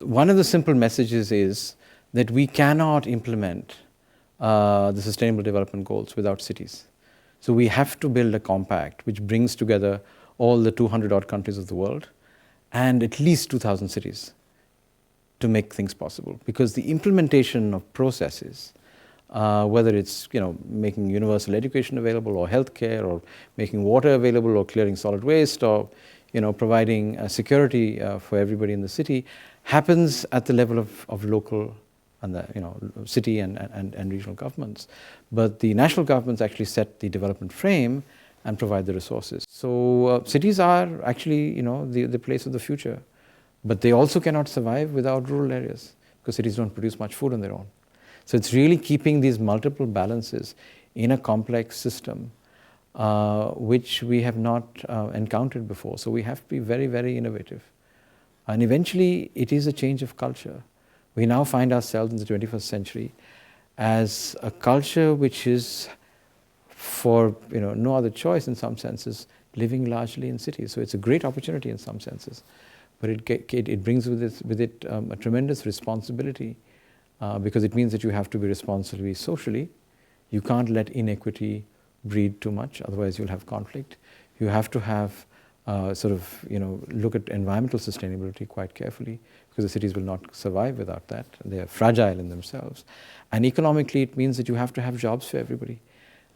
One of the simple messages is that we cannot implement the Sustainable Development Goals without cities. So we have to build a compact which brings together all the 200-odd countries of the world and at least 2,000 cities to make things possible. Because the implementation of processes, whether it's making universal education available or healthcare or making water available or clearing solid waste or providing security for everybody in the city, happens at the level of local and the city and regional governments. But the national governments actually set the development frame and provide the resources. So cities are actually the place of the future, but they also cannot survive without rural areas because cities don't produce much food on their own. So it's really keeping these multiple balances in a complex system which we have not encountered before. So we have to be very, very innovative. And eventually it is a change of culture. We now find ourselves in the 21st century as a culture which is, for no other choice in some senses, living largely in cities. So it's a great opportunity in some senses, but it brings with it a tremendous responsibility because it means that you have to be responsible socially. You can't let inequity breed too much, otherwise you'll have conflict. You have to have look at environmental sustainability quite carefully because the cities will not survive without that. They are fragile in themselves. And economically, it means that you have to have jobs for everybody.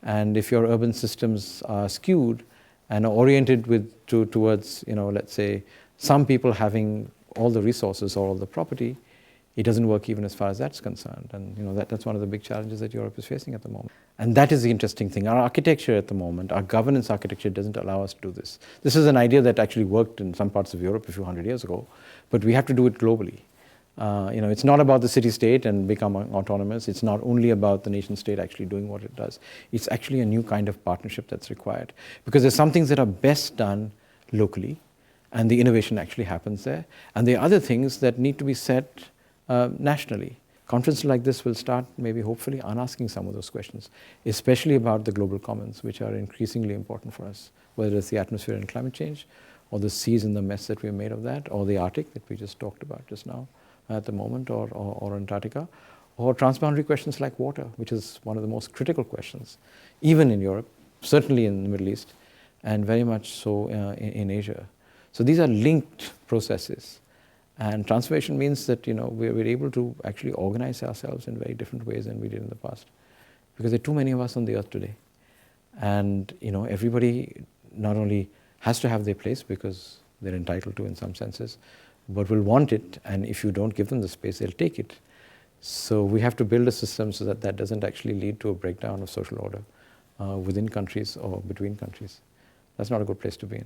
And if your urban systems are skewed and are oriented towards, let's say, some people having all the resources or all the property, it doesn't work even as far as that's concerned. And that's one of the big challenges that Europe is facing at the moment. And that is the interesting thing. Our architecture at the moment, our governance architecture doesn't allow us to do this. This is an idea that actually worked in some parts of Europe a few hundred years ago, but we have to do it globally. It's not about the city-state and becoming autonomous. It's not only about the nation-state actually doing what it does. It's actually a new kind of partnership that's required because there's some things that are best done locally and the innovation actually happens there. And there are other things that need to be set nationally. Conferences like this will start maybe hopefully unasking some of those questions, especially about the global commons, which are increasingly important for us, whether it's the atmosphere and climate change, or the seas and the mess that we've made of that, or the Arctic that we just talked about just now at the moment, or Antarctica, or transboundary questions like water, which is one of the most critical questions, even in Europe, certainly in the Middle East, and very much so in Asia. So these are linked processes. And transformation means that we're able to actually organize ourselves in very different ways than we did in the past, because there are too many of us on the earth today, and everybody not only has to have their place because they're entitled to in some senses, but will want it, and if you don't give them the space, they'll take it. So we have to build a system so that that doesn't actually lead to a breakdown of social order within countries or between countries. That's not a good place to be in.